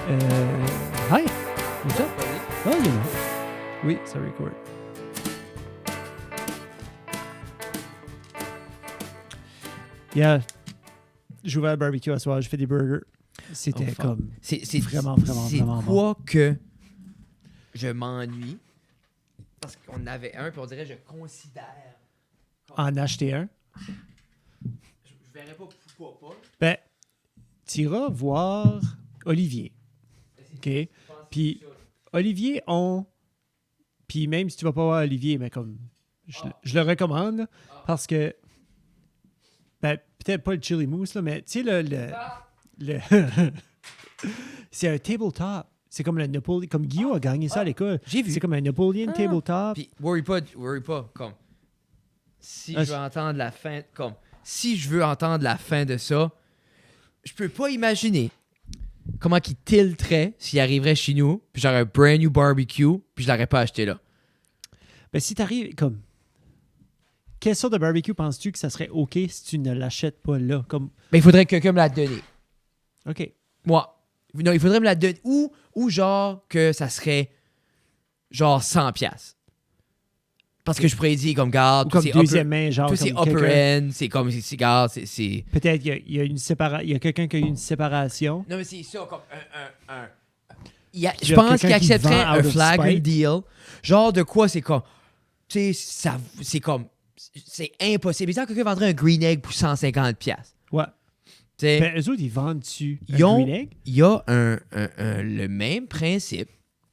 Hi, what's up? Oh, il est là. Oui, ça record. Yeah, j'ai ouvert le barbecue à soir, j'ai fait des burgers. C'était comme c'est vraiment c'est quoi que je m'ennuie? Parce qu'on avait un, puis on dirait je considère. en acheter un. Je verrais pas pourquoi pas. Ben, t'iras voir Olivier. OK? Puis Olivier puis même si tu vas pas voir Olivier, mais comme je le recommande là, parce que ben, peut-être pas le chili mousse, là, mais tu sais le c'est un tabletop. C'est comme le Napoleon. Comme Guillaume a gagné ça à l'école. J'ai vu. C'est comme un Napoleon tabletop. Puis worry pas, comme si je veux entendre la fin, si je veux entendre la fin de ça, je peux pas imaginer comment qu'il tilterait s'il arriverait chez nous, puis j'aurais un brand new barbecue, puis je l'aurais pas acheté là. Ben, si t'arrives comme. Quelle sorte de barbecue penses-tu que ça serait OK si tu ne l'achètes pas là? Comme. Mais il faudrait que quelqu'un me la donne. OK. Moi. Non, il faudrait me la donner. Ou genre que ça serait genre 100$. Parce que je pourrais dire comme garde, Ou comme deuxième main, genre. tout c'est comme upper end, c'est comme garde, c'est. Peut-être qu'il y a une il y a quelqu'un qui a eu une séparation. Non, mais c'est ça, comme un. Je y a pense qu'il quelqu'un qui accepterait vend un out of flagrant spite. deal. Genre de quoi c'est comme. Tu sais, c'est comme. C'est impossible. Exemple, quelqu'un vendrait un green egg pour 150$. Ouais. Tu sais, Ben, eux autres, ils vendent dessus un ils ont- green egg. il y a le même principe,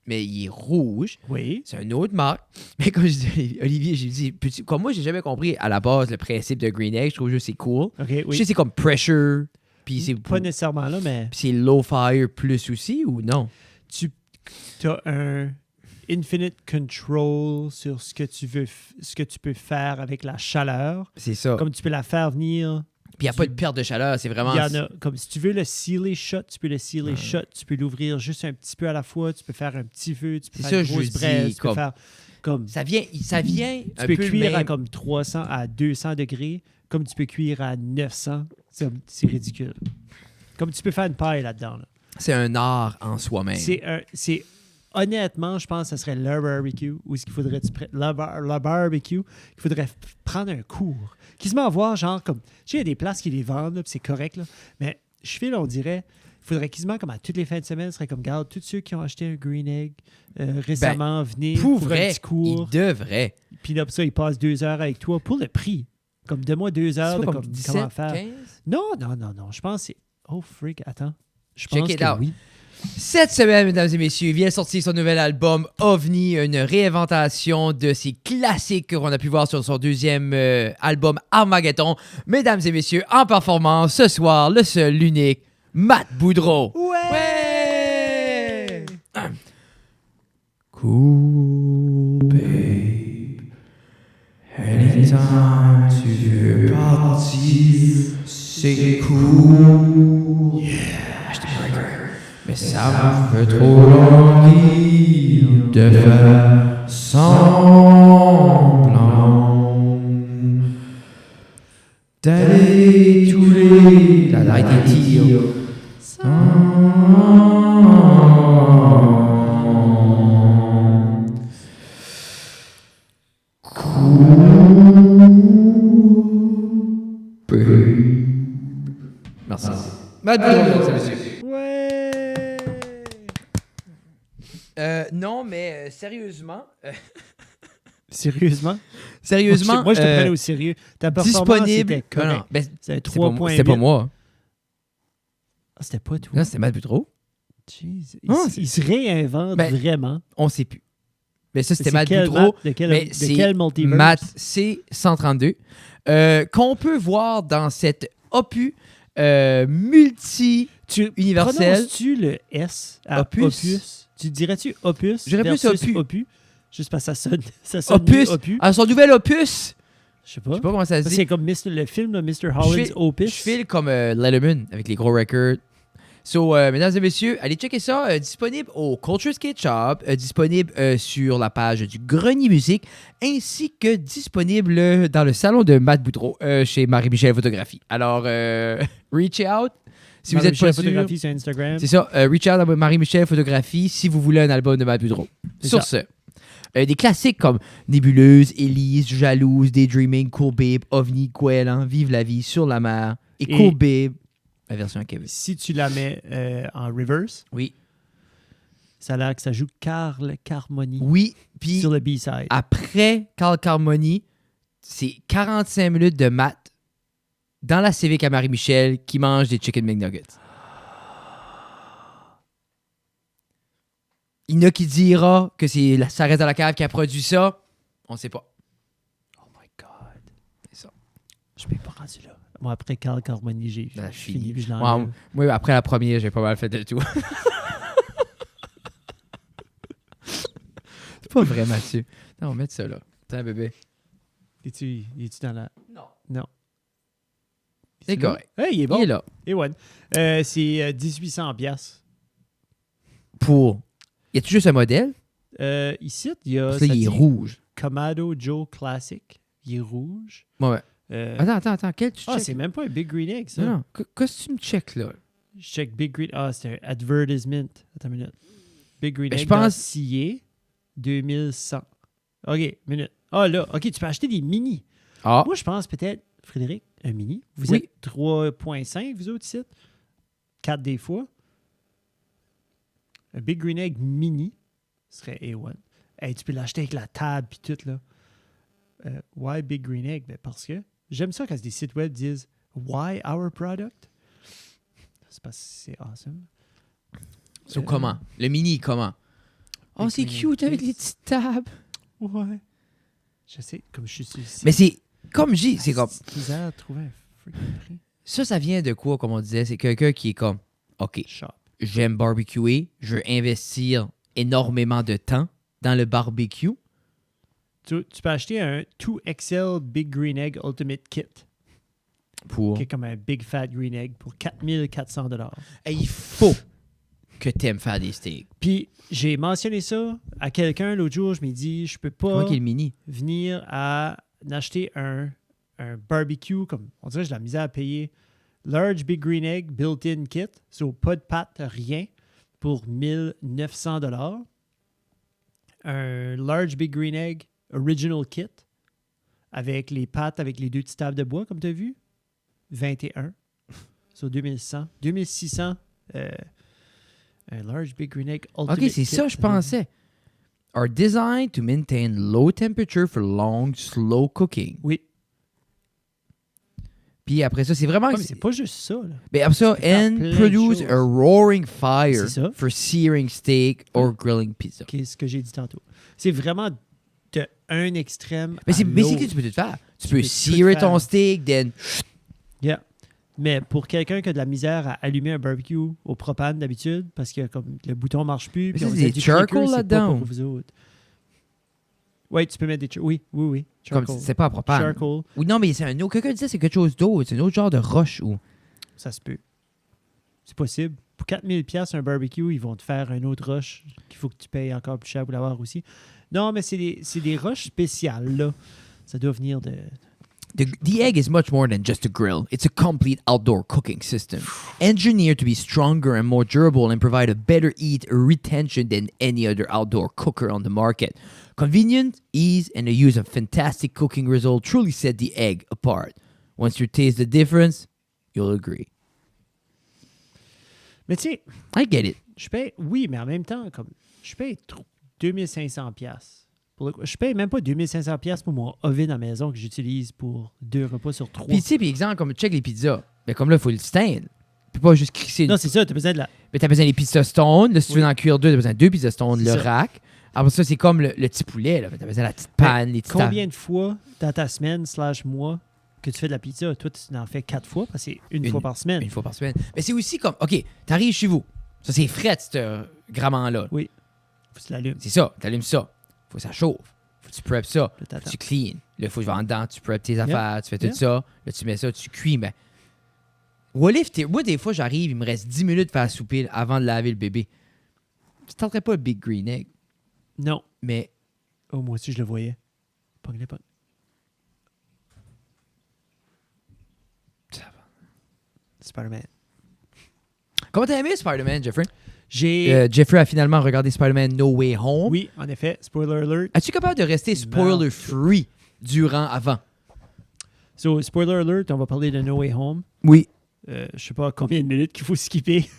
mais il est rouge. Oui. C'est une autre marque. Mais comme je dis, Olivier, j'ai dit, comme moi, j'ai jamais compris à la base le principe de green egg. Je trouve juste que c'est cool. OK, Je sais oui. que c'est comme pressure, puis c'est Pas nécessairement là, mais puis c'est low fire plus aussi ou non? tu as un infinite control sur ce que tu veux, ce que tu peux faire avec la chaleur. C'est ça. Comme tu peux la faire venir. Puis il n'y a pas de perte de chaleur, c'est vraiment. Il y en a, comme si tu veux le sealer shut, tu peux le sealer shut, tu peux l'ouvrir juste un petit peu à la fois, tu peux faire un petit feu, tu peux C'est faire ça, une je grosse dis, braise, tu peux comme- faire comme Ça vient tu un peux peu cuire le à même. comme 300 à 200 degrés, comme tu peux cuire à 900. C'est ridicule. Comme tu peux faire une paille là-dedans. Là. C'est un art en soi-même. C'est honnêtement, je pense que ce serait le barbecue ou ce qu'il faudrait le barbecue qu'il faudrait prendre un cours. Qui se met à voir genre comme tu sais il y a des places qui les vendent là, puis c'est correct là, mais je file on dirait il faudrait quasiment comme à toutes les fins de semaine, ce serait comme garde tous ceux qui ont acheté un green egg récemment venir Pour un vrai, petit cours. il devrait. Puis là, pour ça, ils passent 2 heures avec toi pour le prix. Comme donne-moi 2 heures C'est de pas comme, comme comment 17, faire. 15? Non. Je pense que c'est. Oh, freak, attends. Je Check pense it que out. oui. Cette semaine, mesdames et messieurs, vient sortir son nouvel album OVNI, une réinventation de ses classiques qu'on a pu voir sur son deuxième album Armageddon. Mesdames et messieurs, en performance ce soir, le seul, l'unique, Matt Boudreau. Ouais! Cool, babe. Anytime tu veux partir, c'est cool. Yeah, acheter un burger. Mais ça me fait trop languir de faire semblant d'aller tous les... La des tirs. Merci. Matt Boudreau, mesdames et messieurs. Ouais! Non, mais sérieusement... Sérieusement? Sérieusement, Moi, je te prenais au sérieux. Ta performance disponible... était correcte. Non, ben, C'est c'était pas 3.8. moi. Ah, c'était pas toi. Non, c'était Matt Boudreau. Jeez. Non, Il se réinvente Ben, vraiment. On sait plus. Mais ça, c'était C'est Matt quel Boudreau. De quel, Mais de c'est quel multiverse? Matt C132. Qu'on peut voir dans cet opus multi-universel. Prononces-tu le S à Opus? opus? Tu dirais-tu opus J'irais plus versus opus. Juste parce que ça sonne Opus. mieux opus. Alors, son nouvel opus. Je sais Je sais pas comment ça se dit. C'est comme le film de Mr. Holland's Opus. Je file comme Letterman avec les gros records. So, mesdames et messieurs, allez checker ça. Disponible au Culture Skate Shop, disponible sur la page du Grenier Musique, ainsi que disponible dans le salon de Matt Boudreau chez Marie-Michel Photographie. Alors, reach out Si vous êtes pas sûr, photographie sur Instagram. c'est ça. Reach out à Marie-Michel Photographie si vous voulez un album de Matt Boudreau. C'est Sur ça. ce, des classiques comme Nébuleuse, Élise, Jalouse, Daydreaming, Cool Babe, OVNI, Goéland, Vive la vie, Sur la mer et Cool Babe, la version à Kevin. Si tu la mets en reverse, Oui. ça a l'air que ça joue Carl Carmoni Oui, puis sur le B-side. après Carl Carmoni, c'est 45 minutes de Matt dans la Civic à Marie-Michel qui mange des Chicken McNuggets. Il y en a qui dira que c'est ça reste à la cave qui a produit ça. On sait pas. Oh my God. C'est ça. Je ne pas rendu là. Moi, après Carl Carmoni, j'ai fini. Puis je l'enlève. Moi, après la première, j'ai pas mal fait de tout. C'est pas vrai, Mathieu. Non, on va mettre ça là. Tiens, bébé. Es-tu dans la... Non. Non. C'est là? correct. Hey, il est bon. Il est là. Et ouais. C'est 1800 piastres. Pour. Y a-tu juste un modèle? Ici, il y a... Parce que là, ça il est dit rouge. Kamado Joe Classic. Il est rouge. Ouais. Attends. Quel tu check? c'est même pas un Big Green Egg, ça. Non. Qu'est-ce que tu me check là? Je check Big Green... c'est un advertisement. Attends une minute. Big Green Ben, Egg je pense- scié 2100. OK, minute. Là. OK, tu peux acheter des mini. Ah. Moi, je pense peut-être, Frédéric, un mini. Vous Oui. êtes 3.5, vous autres, ici? 4 des fois. Un Big Green Egg mini serait A1. Hey, tu peux l'acheter avec la table puis tout, là. Why Big Green Egg? Ben, parce que j'aime ça quand des sites web disent Why our product? C'est parce que c'est awesome. So, comment? Le mini, comment? Oh, c'est Green cute Egg avec case. les petites tables. Ouais. Je sais, comme je suis ici. Mais c'est... Comme je dis, c'est comme... Bizarre de trouver un freaking prix. Ça vient de quoi, comme on disait? C'est quelqu'un qui est comme... OK, Shop. j'aime barbecuer. Je veux investir énormément de temps dans le barbecue. Tu peux acheter un 2XL Big Green Egg Ultimate Kit, Pour... qui est comme un Big Fat Green Egg pour 4400 $. Et il faut que t'aimes faire des steaks. Puis j'ai mentionné ça à quelqu'un l'autre jour. Je m'ai dit, je peux pas Comment qu'il est le mini? venir à acheter un barbecue comme on dirait que j'ai de la misère à payer. Large Big Green Egg Built-in Kit, so pas de pâte, rien, pour 1900 $. Un Large Big Green Egg Original Kit avec les pâtes, avec les 2 petites tables de bois, comme tu as vu, 21. Sur 2100. 2600. Un Large Big Green Egg Ultimate OK, c'est Kit. ça, je pensais. Are designed to maintain low temperature for long, slow cooking. Oui. Puis après ça, c'est vraiment... Ouais, mais c'est pas juste ça. Là. Mais après ça, Tu peux faire and plein de produce choses. a roaring fire C'est ça. for searing steak or grilling pizza. Qui est ce que j'ai dit tantôt. C'est vraiment de un extrême Mais à c'est basically, l'autre. tu peux tout faire. Tu peux peux tout searer ton faire. steak, then... Yeah. Mais pour quelqu'un qui a de la misère à allumer un barbecue au propane d'habitude, parce que comme le bouton marche plus, Mais puis ça, on c'est vous a des dit charcoal clicker, c'est pas là-dedans. pour vous autres. Oui, tu peux mettre des oui. Comme Charcoal. c'est pas à propane. Charcoal, Oui, non, mais c'est un autre... Quelqu'un disait que c'est quelque chose d'autre. C'est un autre genre de roche ou... ça se peut. C'est possible. Pour 4000 pièces un barbecue, ils vont te faire un autre rush qu'il faut que tu payes encore plus cher pour l'avoir aussi. Non, mais c'est des rushs spéciales, là. Ça doit venir de... The egg is much more than just a grill. It's a complete outdoor cooking system. Engineered to be stronger and more durable and provide a better heat retention than any other outdoor cooker on the market. Convenience, ease, and the use of fantastic cooking result truly set the egg apart. Once you taste the difference, you'll agree. Mais tu sais, I get it. je paye... Oui, mais en même temps, comme je paye 2500 pièces. Je paye même pas 2500 pièces pour mon oven à la maison que j'utilise pour 2 repas sur 3. Puis tu sais, puis exemple, comme check les pizzas. Mais comme là, il faut le stand. Tu peux pas juste crisser. Non, c'est ça, t'as besoin de la... Mais t'as besoin des pizzas stone. Là, si tu veux Oui. en cuire 2, t'as besoin de 2 pizzas stone, C'est le ça. rack. Après ça, c'est comme le petit poulet. Là. T'as besoin de la petite panne, les petites Combien de fois dans ta semaine / mois que tu fais de la pizza? Toi, tu en fais 4 fois parce que c'est une fois par semaine. Une fois par semaine. Mais c'est aussi comme, OK, t'arrives chez vous. Ça, c'est frais, ce gramment-là. Oui. Faut que tu l'allumes. C'est ça, t'allumes ça. Faut que ça chauffe. Faut que tu preps ça. Là, t'attends. Tu clean. Là, faut que tu vas en dedans, tu preps tes affaires, tu fais tout Yeah. ça. Là, tu mets ça, tu cuis. Mais moi, des fois, j'arrive, il me reste 10 minutes pour faire souper avant de laver le bébé. Tu tenterais pas le Big Green Egg, Non. mais Oh, moi aussi, je le voyais. Pogne-le, pogne. ça va. Spider-Man. Comment t'as aimé Spider-Man, Jeffrey? J'ai... Jeffrey a finalement regardé Spider-Man No Way Home. Oui, en effet. Spoiler alert. Es-tu capable de rester spoiler-free avant? So, spoiler alert, on va parler de No Way Home. Oui. Je sais pas combien de minutes qu'il faut skipper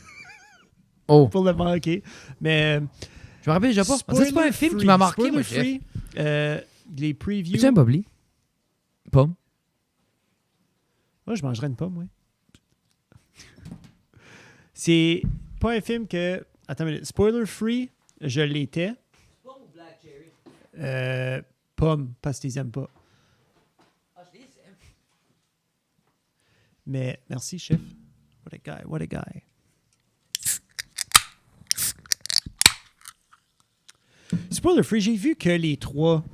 Oh. pour le manquer. Mais... Je me rappelle déjà pas. C'est pas un film qui m'a marqué, moi, Jeff. free, les previews... Es-tu un Bobli? Pas. Moi, je mangerais une pomme, oui. C'est pas un film que... Attends une minute. Spoiler free, je l'étais. Pomme ou Black Cherry? Pomme, parce que tu les aimes pas. Ah, je les aime. Mais merci, chef. What a guy. Spoiler free, j'ai vu que les trois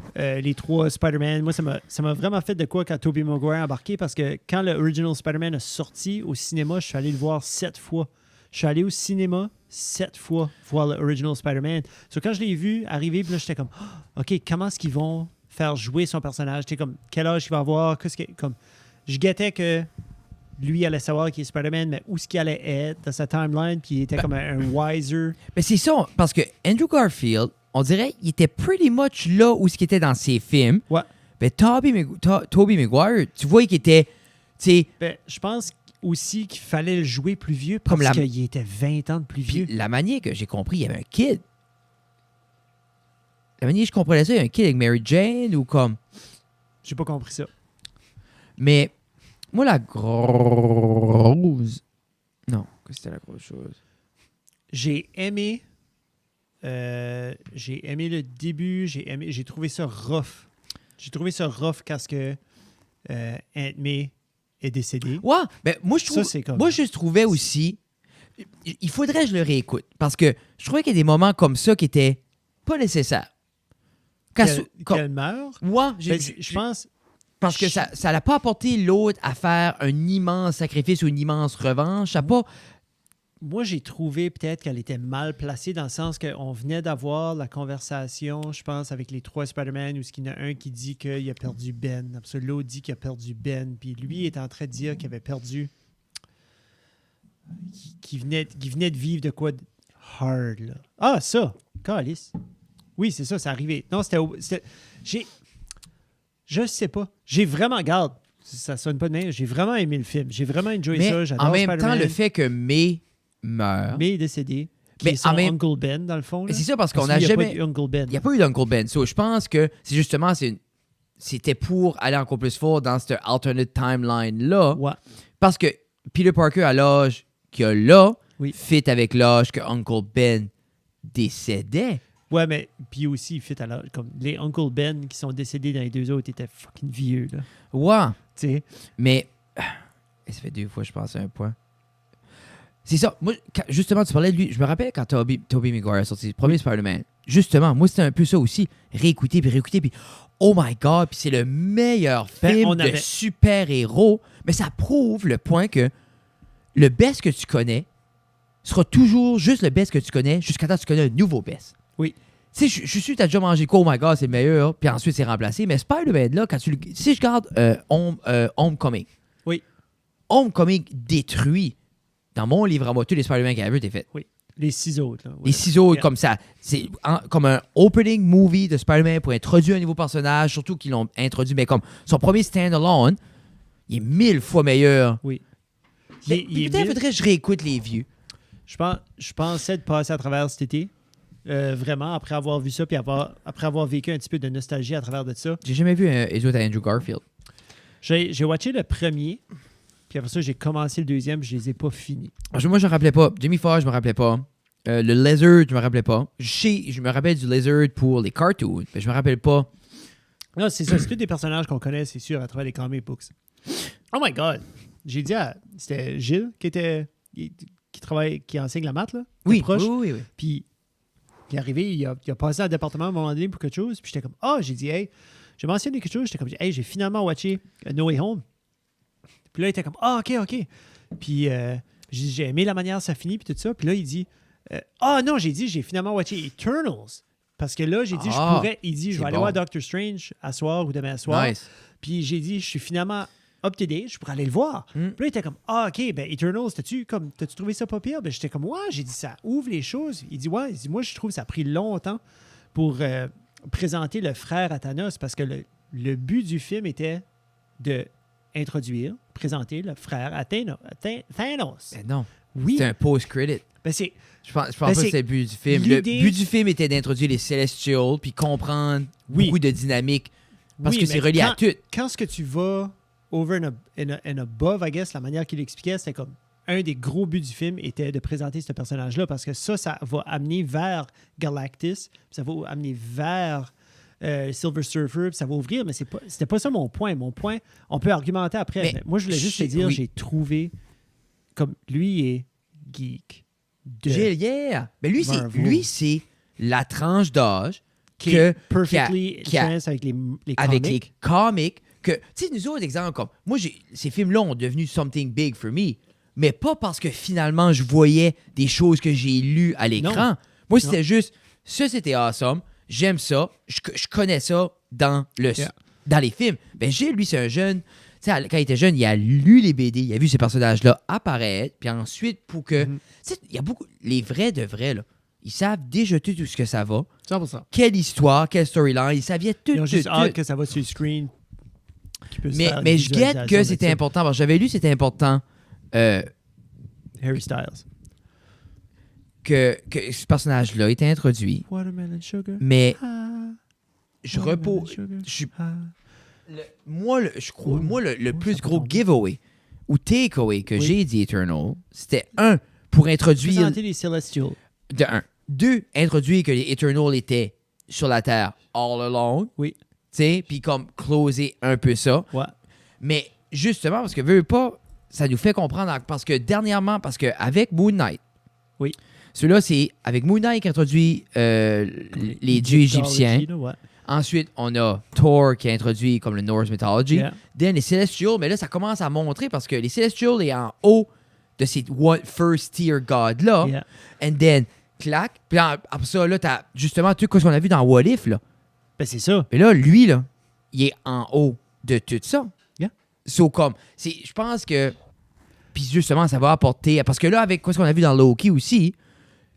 Spider-Man, moi, ça m'a vraiment fait de quoi quand Tobey Maguire a embarqué, parce que quand le original Spider-Man a sorti au cinéma, je suis allé le voir 7 fois. Je suis allé au cinéma 7 fois voir le original Spider-Man. So, quand je l'ai vu arriver, puis là, j'étais comme, oh, OK, comment est-ce qu'ils vont faire jouer son personnage? J'étais comme, quel âge il va avoir? Comme, je guettais que lui allait savoir qui est Spider-Man, mais où est-ce qu'il allait être dans sa timeline, puis il était comme un wiser. Mais c'est ça, parce que Andrew Garfield, on dirait qu'il était pretty much là où ce qu'il était dans ses films. Ouais. Mais Tobey Maguire, tu vois qu'il était, tu sais... Ben, je pense aussi qu'il fallait le jouer plus vieux Comme parce qu'il était 20 ans de plus Puis vieux. la manière que j'ai compris, il y avait un kid. La manière que je comprenais ça, il y a un kid avec Mary Jane ou comme... J'ai pas compris ça. Mais moi, la grosse... Non, que c'était la grosse chose? J'ai aimé le début, j'ai trouvé ça rough. J'ai trouvé ça rough quand que Aunt May est décédée. Ouais, ben moi je trouve, Ça, c'est comme... moi je trouvais aussi, il faudrait que je le réécoute parce que je trouvais qu'il y a des moments comme ça qui étaient pas nécessaires. Qu'elle meurt. Ouais, Je pense... parce que ça n'a pas apporté l'autre à faire un immense sacrifice ou une immense revanche. Ça a pas... Moi, j'ai trouvé peut-être qu'elle était mal placée dans le sens qu'on venait d'avoir la conversation, je pense, avec les trois Spider-Man, où il y en a un qui dit qu'il a perdu Ben. Absolument, l'autre dit qu'il a perdu Ben. Puis lui est en train de dire qu'il avait perdu... Qu'il venait de vivre de quoi de hard, là. Ah, ça! Calice. Oui, c'est ça, c'est arrivé. Non, c'était... Je sais pas. J'ai vraiment... Garde, ça sonne pas de main. J'ai vraiment aimé le film. J'ai vraiment enjoyé ça. J'adore en même Spider-Man. temps, le fait que May meurt... May est décédé. Mais Qui est son Uncle Ben, dans le fond. Mais là. c'est ça, parce qu'on Parce n'a qu'il y a jamais... pas d'Uncle Ben. Il n'y a pas eu d'Uncle Ben. So, je pense que c'est justement... C'était pour aller encore plus fort dans cette alternate timeline-là. Ouais. Parce que Peter Parker, à l'âge qu'il a là, Oui. fit avec l'âge que Uncle Ben décédait. Ouais, mais puis aussi, il fit à l'âge. Comme les Uncle Ben qui sont décédés dans les deux autres étaient fucking vieux, là. Ouais. Tu sais. Mais... ça fait 2 fois que je pense à un point. C'est ça. Moi, justement, tu parlais de lui. Je me rappelle quand Tobey Maguire a sorti le premier Spider-Man. Justement, moi, c'était un peu ça aussi. Réécouter, puis oh my God, puis c'est le meilleur film de super-héros. Mais ça prouve le point que le best que tu connais sera toujours juste le best que tu connais jusqu'à temps que tu connais un nouveau best. Oui. Tu sais, je suis sûr que tu as déjà mangé quoi, oh my God, c'est le meilleur, puis ensuite c'est remplacé. Mais Spider-Man, là, si je garde Homecoming. Oui. Homecoming détruit. Dans mon livre à moi, tous les Spider-Man qui avaient été faits. Oui. Les 6 autres, là. Les 6 autres, comme ça. C'est comme un opening movie de Spider-Man pour introduire un nouveau personnage, surtout qu'ils l'ont introduit, mais comme son premier stand-alone, il est 1000 fois meilleur. Oui. Peut-être faudrait que je réécoute les vieux. Je pensais de passer à travers cet été. Vraiment, après avoir vu ça, puis après avoir vécu un petit peu de nostalgie à travers de ça. J'ai jamais vu les autres à Andrew Garfield. J'ai watché le premier, puis après ça, j'ai commencé le deuxième, je les ai pas finis. Moi, je me rappelais pas. Jamie Foxx, je me rappelais pas. Le Lizard, je me rappelais pas. Je me rappelle du Lizard pour les cartoons, mais je me rappelle pas. Non, c'est ça. C'est tous des personnages qu'on connaît, c'est sûr, à travers les comic books. Oh my God! J'ai dit c'était Gilles qui enseigne la maths, là? Oui, proche. oui. Puis il est arrivé, il a passé à un département à un moment donné pour quelque chose, puis j'étais comme, j'ai dit, hey, j'ai mentionné quelque chose, j'étais comme, hey, j'ai finalement watché No Way Home. Puis là, il était comme, OK. Puis j'ai aimé la manière ça finit, puis tout ça. Puis là, il dit, non, j'ai finalement watché Eternals. Parce que là, j'ai dit, je pourrais, il dit, je vais aller voir Doctor Strange à soir ou demain à soir. Nice. Puis j'ai dit, je suis finalement up-to-date, je pourrais aller le voir. Mm. Puis là, il était comme, OK, ben Eternals, t'as-tu trouvé ça pas pire? Ben, j'étais comme, ouais, j'ai dit, ça ouvre les choses. Il dit, ouais, moi, je trouve que ça a pris longtemps pour présenter le frère à Thanos parce que le but du film était de présenter le frère à Thanos. Ben non. Oui. C'est un post-credit. Ben, c'est... Je pense pas que c'est le but du film. Le but du film était d'introduire les Celestials puis comprendre beaucoup de dynamique parce que c'est relié à tout. Quand ce que tu vas over and above, I guess, la manière qu'il expliquait, c'était comme un des gros buts du film était de présenter ce personnage-là parce que ça va amener vers Galactus, puis ça va amener vers Silver Surfer, puis ça va ouvrir, mais c'était pas ça mon point. Mon point, on peut argumenter après. Mais moi, je voulais juste te dire, j'ai trouvé comme lui est geek. Mais lui, c'est la tranche d'âge qui est perfectly trans avec les comics. Avec les comics. Que, tu sais, nous autres, exemple, comme moi, ces films-là ont devenu something big for me, mais pas parce que finalement, je voyais des choses que j'ai lues à l'écran. Moi, c'était juste, ça, c'était awesome. J'aime ça. Je connais ça dans les films. Ben, lui, c'est un jeune. Tu sais, quand il était jeune, il a lu les BD, il a vu ces personnages-là apparaître, puis ensuite, pour que... Tu sais, il y a beaucoup... Les vrais de vrais, là, ils savent déjà tout ce que ça va. 100%. Quelle histoire, quelle storyline, ils savaient tout. Ils ont juste hâte que ça va sur le screen. Mais je guette que c'était important, parce que j'avais lu c'était important... Harry Styles. Que ce personnage-là était introduit. Watermelon sugar. Mais je Watermelon repose... sugar. Le plus gros giveaway ou takeaway que j'ai dit Eternal, c'était pour introduire... Présenter les Celestials. De un. Deux, introduire que les Eternals étaient sur la Terre all along. Oui. Tu sais, puis comme closer un peu ça. Ouais. Mais justement, parce que veux pas, ça nous fait comprendre, parce que dernièrement, parce qu'avec Moon Knight, oui. Celui-là, c'est avec Moon Knight qui introduit les dieux égyptiens. Ouais. Ensuite, on a Thor qui a introduit comme le Norse mythology. Yeah. Then les Celestials, mais là, ça commence à montrer parce que les Celestials est en haut de ces first tier gods-là. Yeah. And then, clac. Puis après ça, là, t'as justement tout ce qu'on a vu dans What If, là. Ben, c'est ça. Mais là, lui, là, il est en haut de tout ça. Yeah. So, comme, je pense que, puis justement, ça va apporter, parce que là, avec ce qu'on a vu dans Loki aussi,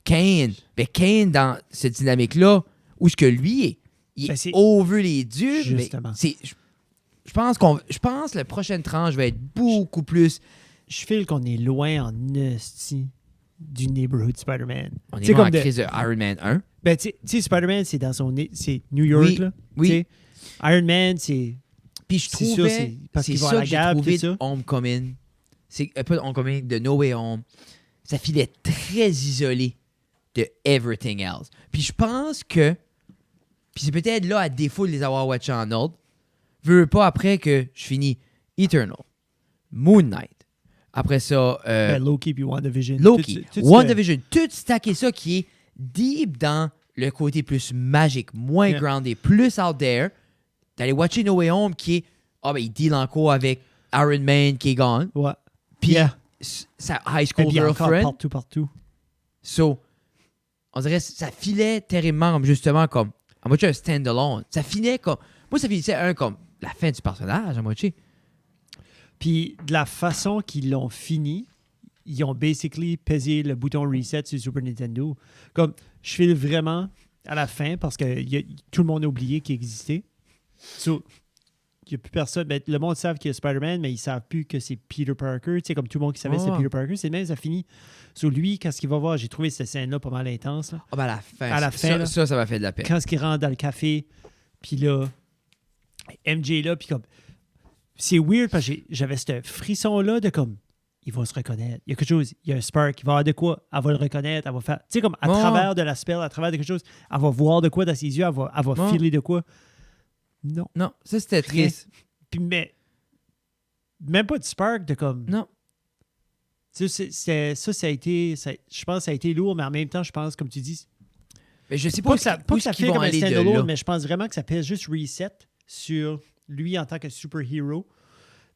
Kane, dans cette dynamique-là, où est-ce que lui est? Il est over les dieux. Justement. Mais je pense que la prochaine tranche va être beaucoup plus... Je file qu'on est loin en esti du neighborhood Spider-Man. On est loin en crise de Iron Man 1. Ben, tu sais, Spider-Man, c'est c'est New York, oui, là. Oui. T'sais, Iron Man, c'est... Puis je trouvais... c'est parce c'est qu'il va ça à la que j'ai gare, trouvé tout ça. de Homecoming. C'est pas de Homecoming, de No Way Home. Ça filait très isolé de everything else. Puis je pense que... Puis c'est peut-être là, à défaut de les avoir watchés en ordre, veux pas après que je finis Eternal, Moon Knight, après ça... Loki puis WandaVision. Loki, WandaVision, tout stacké ça qui est deep dans le côté plus magique, moins grounded, plus out there. D'aller watcher No Way Home qui est... il deal encore avec Iron Man qui est gone. Ouais. Puis sa high school girlfriend. Partout. So, on dirait ça filait terriblement comme à moitié un stand-alone. Ça finait comme... Moi, ça finissait comme la fin du personnage, à moitié. Puis, de la façon qu'ils l'ont fini, ils ont basically pesé le bouton reset sur Super Nintendo. Comme, je file vraiment à la fin parce que tout le monde a oublié qu'il existait. So, il n'y a plus personne. Ben, le monde savent qu'il y a Spider-Man, mais ils ne savent plus que c'est Peter Parker. Tu sais, comme tout le monde qui savait que c'était Peter Parker. C'est même, ça finit. So, lui, quand il va voir, j'ai trouvé cette scène-là pas mal intense. Là. À la fin. À la fin, ça m'a fait de la peine. Quand il rentre dans le café, puis là, MJ là, puis comme... C'est weird parce que j'avais ce frisson-là de comme... Il va se reconnaître. Il y a quelque chose. Il y a un spark. Il va avoir de quoi. Elle va le reconnaître. Elle va faire... Tu sais, comme à travers de la spell, à travers de quelque chose, elle va voir de quoi dans ses yeux. Elle va filer de quoi. Non. Non, ça, c'était triste. Puis, mais... Même pas de spark de comme... Non. Tu sais, ça a été... je pense que ça a été lourd, mais en même temps, je pense, comme tu dis... Mais je sais pas que ça fait comme un aller stand-alone, mais je pense vraiment que ça pèse juste reset sur lui en tant que super-héros.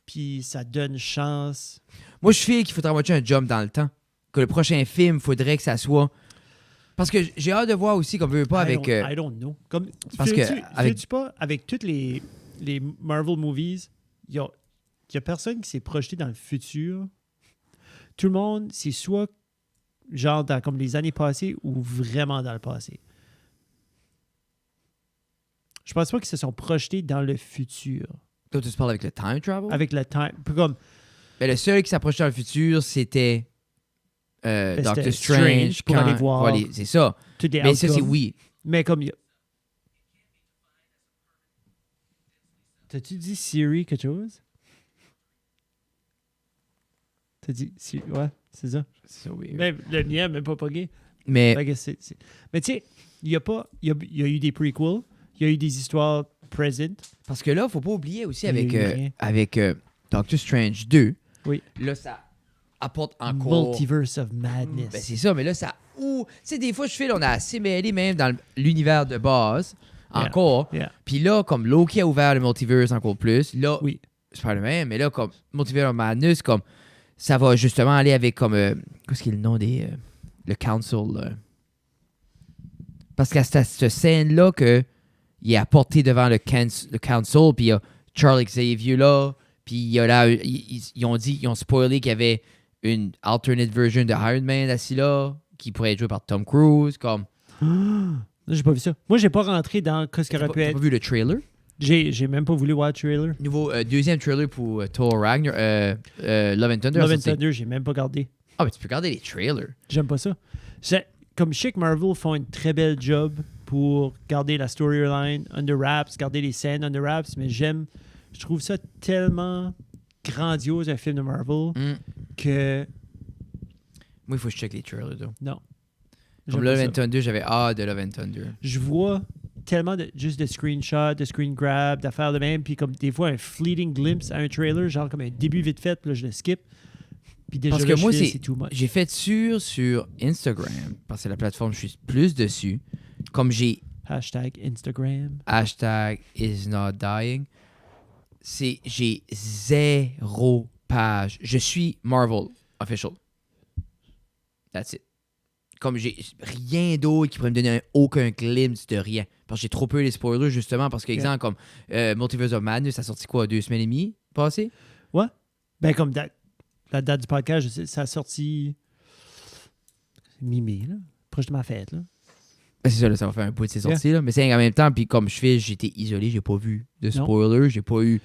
Puis ça donne chance. Moi, je file qu'il faudrait watcher un jump dans le temps. Que le prochain film, faudrait que ça soit... Parce que j'ai hâte de voir aussi qu'on veut pas avec... I don't know. Comme, parce que avec... pas avec toutes les Marvel movies, qu'il n'y a personne qui s'est projeté dans le futur. Tout le monde, c'est soit genre dans comme les années passées ou vraiment dans le passé. Je pense pas qu'ils se sont projetés dans le futur. Toi, tu parles avec le time travel? Avec le time. Comme, Ben, le seul qui s'approchait dans le futur, c'était Doctor c'était Strange. pour aller voir. C'est ça. toutes les Mais ça, c'est outcomes. oui. Mais comme il y a... T'as-tu dit Siri quelque chose? T'as dit Siri, ouais, c'est ça. C'est oui. Même le mien n'a même pas pogné. Mais Fait que Mais tu sais, il y a pas... Il y a eu des prequels, il y a eu des histoires present. parce que là, faut pas oublier aussi Il y a eu rien. avec Doctor Strange 2. Oui. Là, ça apporte encore. Multiverse of Madness. Ben, c'est ça, mais là, ça. Tu sais, des fois, je fais, là, on a assez mêlé même dans l'univers de base. Encore. Yeah. Puis là, comme Loki a ouvert le multiverse encore plus, là, Oui. Spider-Man, mais là, comme Multiverse of Madness, comme ça va justement aller avec comme. Qu'est-ce qui est le nom des. Le Council. Parce qu'à cette scène-là, que il est apporté devant le Council, puis il y a Charles Xavier là, puis il y a là. Ils ont spoilé qu'il y avait une alternate version de Iron Man assis là, qui pourrait être joué par Tom Cruise, comme. J'ai pas vu ça. Moi, j'ai pas rentré dans ce qui aurait pu T'as être. pas vu le trailer? J'ai même pas voulu voir le trailer. Nouveau deuxième trailer pour Thor Ragnar, Love and Thunder. Love and sorti. Thunder, j'ai même pas gardé. Ah, mais tu peux regarder les trailers. J'aime pas ça. Comme je sais que Marvel font une très belle job pour garder la storyline under wraps, garder les scènes under wraps, mais je trouve ça tellement grandiose un film de Marvel que Moi, il faut que je check les trailers. Là. non. Comme J'aime Love pas and ça. Thunder, j'avais hâte de Love and Thunder. Je vois tellement juste de screenshots, de screen grab, d'affaires de même, puis comme des fois un fleeting glimpse à un trailer, genre comme un début vite fait, puis là je le skip. Puis déjà Parce là, que moi, je fais, c'est- c'est too much. J'ai fait sur Instagram, parce que c'est la plateforme je suis plus dessus. Comme j'ai Hashtag Instagram. hashtag is not dying, j'ai 0 page. Je suis Marvel official. That's it. Comme j'ai rien d'autre qui pourrait me donner aucun glimpse de rien. Parce que j'ai trop peur des spoilers, justement. Parce que, exemple, comme Multiverse of Madness, ça a sorti quoi, 2 semaines et demie passées? Ben comme la date du podcast, je sais, ça a sorti mi-mai, là, proche de ma fête. Là. Ben, c'est ça, là, ça va faire un bout de ces sorties, là. Mais c'est en même temps, puis comme je fais, j'étais isolé, j'ai pas vu de Non. spoilers, j'ai pas eu.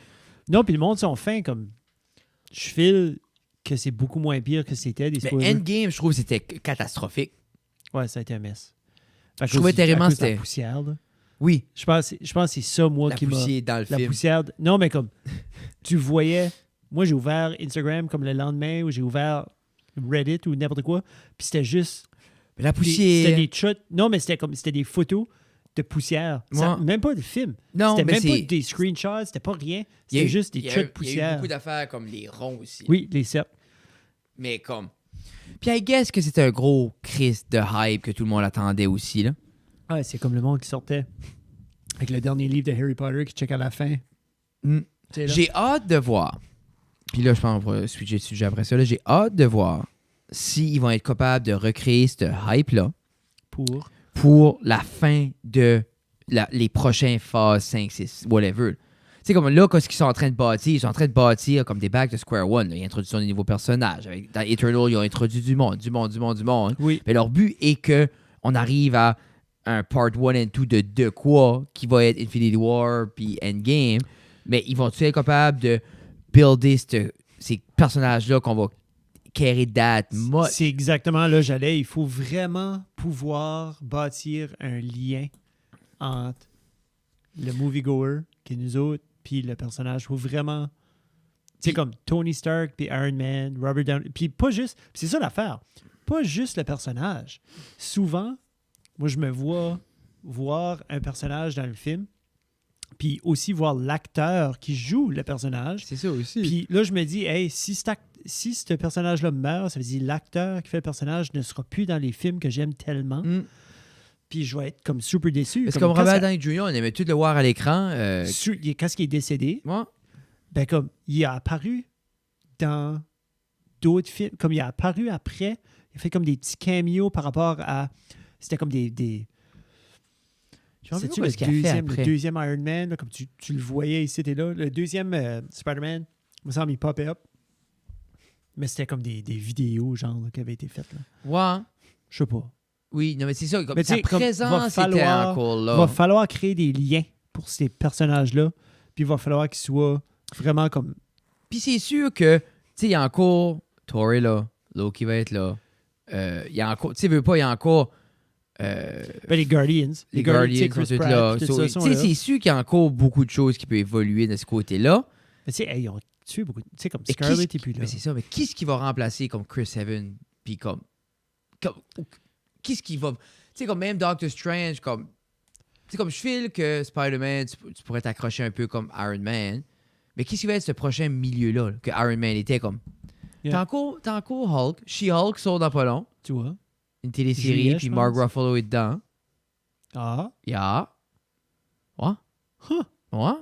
Non, puis le monde sont fins, comme je file que c'est beaucoup moins pire que c'était des Mais spoilers. Endgame, je trouve que c'était catastrophique. Ouais, ça a été un mess. Je trouvais terriblement à cause de la c'était- poussière, là. Oui, Je pense que c'est ça, moi, la qui m'a... poussière dans le La film. poussière... Non, mais comme, tu voyais... Moi, j'ai ouvert Instagram comme le lendemain, ou j'ai ouvert Reddit ou n'importe quoi, puis c'était juste... Mais la C'était poussière. des shots... Non, mais c'était des photos de poussière. Ça- Ouais. même pas de film. Non, C'était mais même pas c'est. des screenshots, c'était pas rien. il y a C'était eu- juste des il y a shots eu- de Il y a poussière. eu beaucoup d'affaires comme les ronds aussi. Oui, les cercles. Mais comme. Puis I guess que c'était un gros Christ de hype que tout le monde attendait aussi, là. Ouais, c'est comme le monde qui sortait avec le dernier livre de Harry Potter qui check à la fin. Mm. Tu sais, là. J'ai hâte de voir. Puis là, je pense qu'on va switcher de sujet après ça. là. J'ai hâte de voir s'ils vont être capables de recréer ce hype-là pour la fin de les prochains phases 5, 6, whatever. Tu sais, comme là, qu'est-ce qu'ils sont en train de bâtir? Ils sont en train de bâtir comme des back de Square One. Là. Ils introduisent des nouveaux personnages. Dans Eternal, ils ont introduit du monde. Oui. Mais leur but est que on arrive à un part 1 and 2 de quoi qui va être Infinity War puis Endgame. Mais ils vont-tu être capables de builder ces personnages-là qu'on va carry that much? C'est exactement là j'allais. Il faut vraiment pouvoir bâtir un lien entre le moviegoer, qui est nous autres, puis le personnage. Il faut vraiment... Tu sais, comme Tony Stark, puis Iron Man, Robert Downey... Puis pas juste... C'est ça l'affaire. Pas juste le personnage. Souvent, moi, je me vois voir un personnage dans le film, puis aussi voir l'acteur qui joue le personnage. C'est ça aussi. Puis là, je me dis, hey, si ce personnage-là meurt, ça veut dire l'acteur qui fait le personnage ne sera plus dans les films que j'aime tellement. Mm. Puis je vais être comme super déçu. Parce que Comme comme quand Robert ça- Downey Jr., on aimait tout le voir à l'écran. quand il est décédé, Ouais. ben comme il a apparu dans d'autres films, comme il a apparu après, il a fait comme des petits cameos par rapport à... C'était comme des J'ai envie de c'est-tu voir le ce qu'il a fait deuxième, après. le deuxième Iron Man, là, comme tu le voyais ici et là, le deuxième Spider-Man, Il me semble qu'il pop up. Mais c'était comme des vidéos, genre, là, qui avaient été faites. Là. Ouais. Je sais pas. Oui, non, mais c'est ça. Comme Mais sa tu sais, comme, présence était encore Il là. va falloir créer des liens pour ces personnages-là. Puis il va falloir qu'ils soient vraiment comme... Puis c'est sûr que, tu sais, il y a encore Thor est là, Loki va être là. Il y a encore, tu sais, veux pas, il y a encore les Guardians. les Guardians, tu sais, Guardians Chris sont tous Pratt, là. tout So, ça tu sont sais, là. c'est sûr qu'il y a encore beaucoup de choses qui peuvent évoluer de ce côté-là. Mais tu sais, hey, ils ont tué beaucoup. Tu sais, comme Mais Scarlet qui- et puis là. Mais c'est ça, mais qui est-ce qui va remplacer comme Chris Evans? Puis comme qui est-ce qui va. Tu sais, comme même Doctor Strange, comme. Tu sais, comme je file que Spider-Man, tu pourrais t'accrocher un peu comme Iron Man. Mais qu'est-ce qui va être ce prochain milieu-là là, que Iron Man était comme. Yeah. T'as encore Hulk. She-Hulk sort dans pas long. Tu vois? Une télésérie, Juillet, puis je Mark pense. Ruffalo est dedans. Ah. Yeah. Ouais. Huh. Ouais.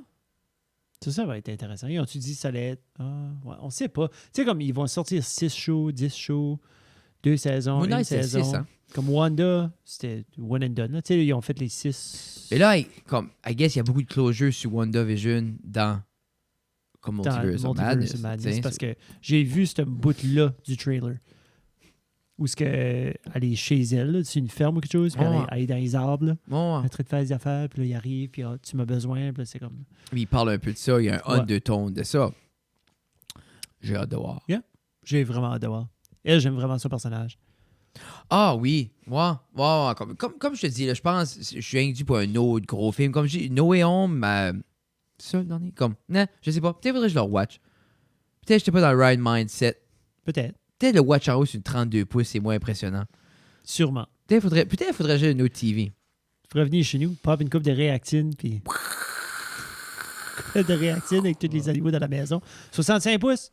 Ça va être intéressant. Ils ont-tu dit que ça allait être... Ah, ouais, on sait pas. Tu sais, comme ils vont sortir 6 shows, 10 shows, 2 saisons, Moon une Knight, c'est saison. 6, hein. Comme Wanda, c'était one and done. là. Tu sais, ils ont fait les 6 Mais là, comme, I guess, il y a beaucoup de closure sur WandaVision dans comme dans Multiverse of Multiverse Madness. of Madness, tu sais. parce que j'ai vu ce bout-là du trailer. Où est-ce qu'elle est chez elle, là, c'est une ferme ou quelque chose, puis Ouais. elle est dans les arbres, là. Bon, Elle est en train de faire des affaires, puis là, il arrive, puis ah, tu m'as besoin, puis là, c'est comme... il parle un peu de ça, il y a un Ouais. undertone de ça. J'ai hâte de voir. J'ai vraiment hâte de voir. Elle, j'aime vraiment son personnage. Ah oui, ouais. Comme je te dis, là, je pense, je suis induit pour un autre gros film. Comme je dis, No Way Home, c'est ça le dernier? Comme, non, je sais pas. Peut-être faudrait que je le watch. Peut-être que j'étais pas dans le right mindset. Peut-être. Peut-être le Watch en haut sur une 32 pouces, c'est moins impressionnant. Sûrement. Peut-être faudrait que j'ai une autre TV. Tu pourrais venir chez nous, pop une coupe de réactine, puis... de réactine avec tous les animaux dans la maison. 65 pouces.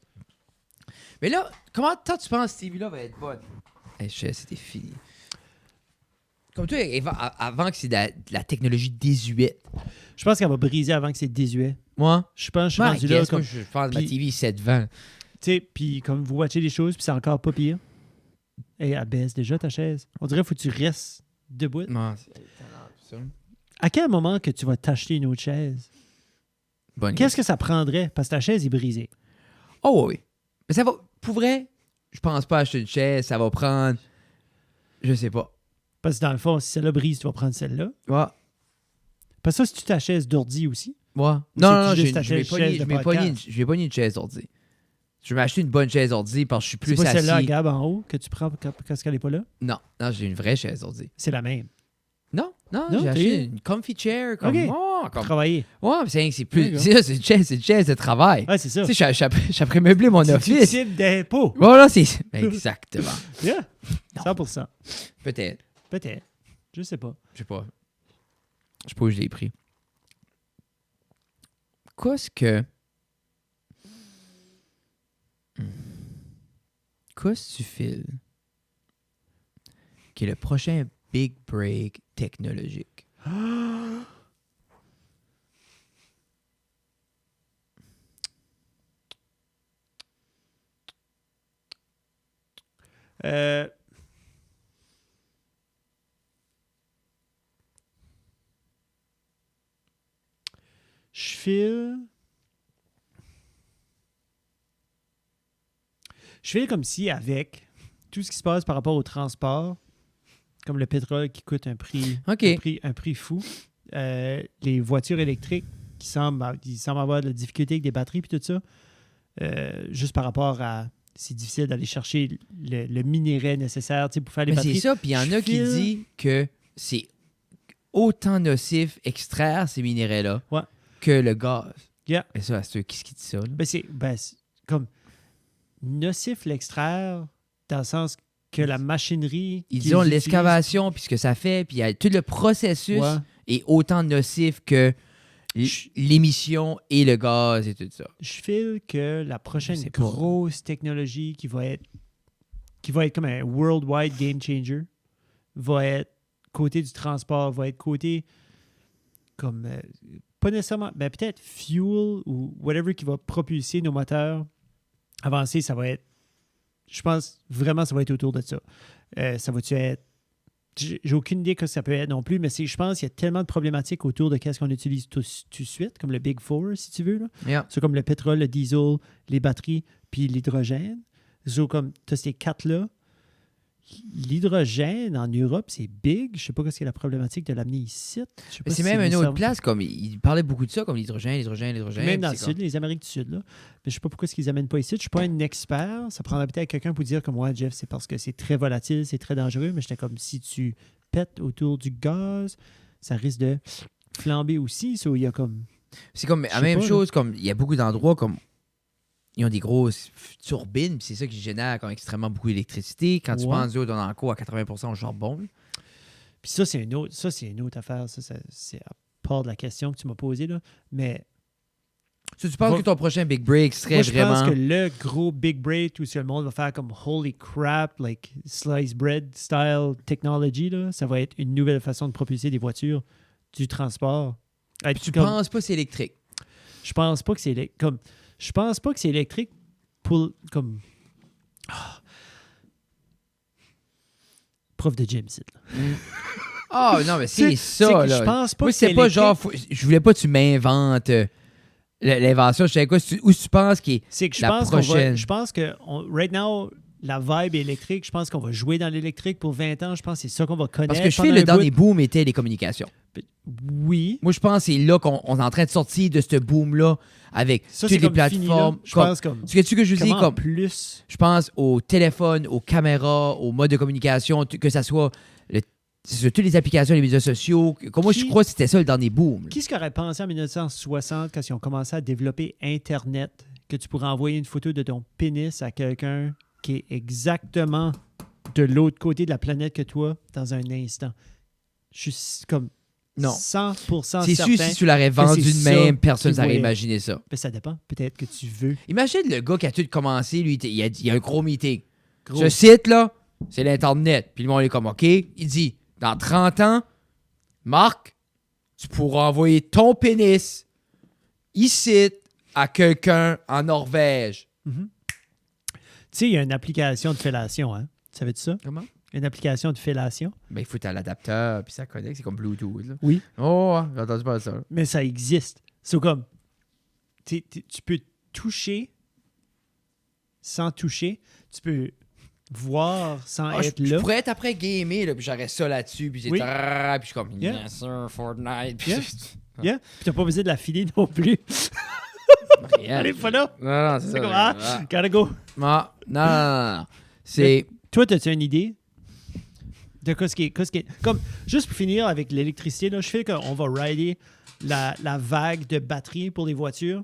Mais là, comment toi tu penses que cette TV-là va être bonne? Hey, je sais, c'était fini. Comme toi, avant que c'est de la technologie désuète. Je pense qu'elle va briser avant que c'est désuet. Moi? Je pense que je suis Moi, rendu là. Comme, je pense que ma puis- TV 720. tu sais, puis comme vous watchez des choses, puis c'est encore pas pire. Et elle baisse déjà ta chaise. On dirait qu'il faut que tu restes debout. Non, À quel moment que tu vas t'acheter une autre chaise? bonne Qu'est-ce que ça prendrait? Parce que ta chaise est brisée. Oh oui. Mais ça va. Pour vrai, je pense pas acheter une chaise. Ça va prendre. Je sais pas. Parce que dans le fond, si celle-là brise, tu vas prendre celle-là. Ouais. Parce que ça, c'est-tu ta chaise d'ordi aussi? Ouais. c'est Non, juste je ta vais chaise de podcast? pas ni une chaise ordi. Je vais m'acheter une bonne chaise ordi parce que je suis C'est plus pas celle-là, assis. Gab, en haut, que tu prends quand elle n'est pas là? Non, j'ai une vraie chaise ordi. C'est la même. Non, Non, j'ai t'as acheté eu- une comfy chair. Comme, Ok. oh, Pour comme, travailler. ouais, mais c'est plus. D'accord. C'est ça, c'est une chaise de travail. Ouais, c'est ça. Tu sais, je suis après meubler mon C'est du office. type d'impôt. Voilà, c'est. Exactement. Yeah. Non. 100%. Peut-être. Peut-être. Je sais pas. Je sais pas. Je sais pas où je l'ai pris. Qu'est-ce que. Qu'est-ce que tu files qui est le prochain big break technologique? Euh, je file. Je file comme si, avec tout ce qui se passe par rapport au transport, comme le pétrole qui coûte un prix, OK. un prix fou, les voitures électriques qui semblent avoir de la difficulté avec des batteries et tout ça, juste par rapport à c'est difficile d'aller chercher le minerai nécessaire, tu sais, pour faire les Mais batteries. c'est ça, puis il y en a qui file- disent que c'est autant nocif extraire ces minéraux-là Ouais. que le gaz. Yeah. Et ça, c'est qui dit ça? Là? C'est comme nocif l'extraire dans le sens que la machinerie. Ils qu'ils disent utilisent- l'excavation, puis ce que ça fait, puis il y a tout le processus Ouais. est autant nocif que Je- l'émission et le gaz et tout ça. Je file que la prochaine Je sais pas. grosse technologie qui va être comme un worldwide game changer va être côté du transport, va être côté comme pas nécessairement, mais peut-être fuel ou whatever qui va propulser nos moteurs avancés, ça va être, je pense vraiment ça va être autour de ça. Ça va-tu être j'ai aucune idée que ça peut être non plus, mais je pense qu'il y a tellement de problématiques autour de qu'est-ce qu'on utilise tout de suite, comme le Big Four, si tu veux. Là. Yeah. C'est comme le pétrole, le diesel, les batteries, puis l'hydrogène. C'est comme, tu as ces quatre-là. L'hydrogène en Europe, c'est big. Je sais pas ce qu'est la problématique de l'amener ici. Je sais pas Mais c'est si même une des autre serveurs- place, comme il parlait beaucoup de ça, comme l'hydrogène. Même dans le puis c'est sud, les Amériques du Sud. Là. Mais je sais pas pourquoi ils amènent pas ici. Je suis pas un expert. Ça prendrait peut-être quelqu'un pour dire comme ouais, Jeff, c'est parce que c'est très volatile, c'est très dangereux. Mais j'étais comme si tu pètes autour du gaz, ça risque de flamber aussi. So, il y a comme. C'est comme Je la sais même pas, chose, comme il y a beaucoup d'endroits comme ils ont des grosses turbines, puis c'est ça qui génère comme extrêmement beaucoup d'électricité. Quand tu Ouais. penses, on a encore à 80% au charbon. Puis ça, c'est une autre affaire. Ça, c'est à part de la question que tu m'as posée. Là. Mais So, tu penses Va- que ton prochain big break serait moi, je vraiment. pense que le gros big break où le monde va faire comme holy crap, like sliced bread style technology, là, ça va être une nouvelle façon de propulser des voitures, du transport. Être Tu comme- penses pas que c'est électrique. Je pense pas que c'est comme. Je pense pas que c'est électrique pour comme. Ah. Prof de gym, c'est là. Ah non, mais c'est C'est ça, que là. je pense pas Moi, que c'est c'est pas électrique. genre. Je voulais pas que tu m'inventes l'invention. Je savais quoi. Où tu penses qu'il est. C'est que je La pense qu'on va. prochaine. Je pense que right now, la vibe est électrique. Je pense qu'on va jouer dans l'électrique pour 20 ans. Je pense que c'est ça qu'on va connaître. Parce que je fais pendant le un bout. dernier boom était les communications. Oui. Moi, je pense que c'est là qu'on est en train de sortir de ce boom-là avec Ça, toutes c'est les comme plateformes. fini, là. Je Comme- pense comme. Ce que je dis, Comment comme plus. je pense aux téléphones, aux caméras, aux modes de communication, que ça soit toutes les applications, les médias sociaux. Comme moi, je Qui- crois que c'était ça le dernier boom. Qui est-ce qui aurait pensé en 1960 quand ils ont commencé à développer Internet que tu pourrais envoyer une photo de ton pénis à quelqu'un qui est exactement de l'autre côté de la planète que toi dans un instant? Je suis comme Non. 100% C'est certain. sûr, si tu l'aurais vendu c'est de ça même, personne qu'il n'aurait voyait. imaginé ça. Ben, ça dépend. Peut-être que tu veux. Imagine le gars qui a tout commencé, lui, il y a un gros meeting. Gros. Ce site-là, c'est l'Internet. Puis le monde est comme, OK. Il dit, dans 30 ans, Marc, tu pourras envoyer ton pénis ici à quelqu'un en Norvège. Tu sais, il y a une application de fellation, hein? Tu savais-tu ça? Comment? Une application de fellation. Ben, il faut à l'adapteur, puis ça connecte, c'est comme Bluetooth. Là. Oui. Oh, j'ai entendu parler de ça. Mais ça existe. C'est comme, tu peux toucher sans toucher. Tu peux voir sans Ah, être je là. pourrais être après gamer, là, puis j'aurais ça là-dessus, puis j'ai Oui. puis je suis comme, Yeah. yes sir, Fortnite. Puis Yeah. Yeah. Puis t'as pas besoin de la filer non plus. Rien. Elle est pas là. Non, non, c'est C'est ça. comme, ah, gotta go. Non, non. C'est... Toi, as-tu une idée de qu'est-ce qui est... Comme, juste pour finir avec l'électricité, là, je fais qu'on va rider la vague de batterie pour les voitures.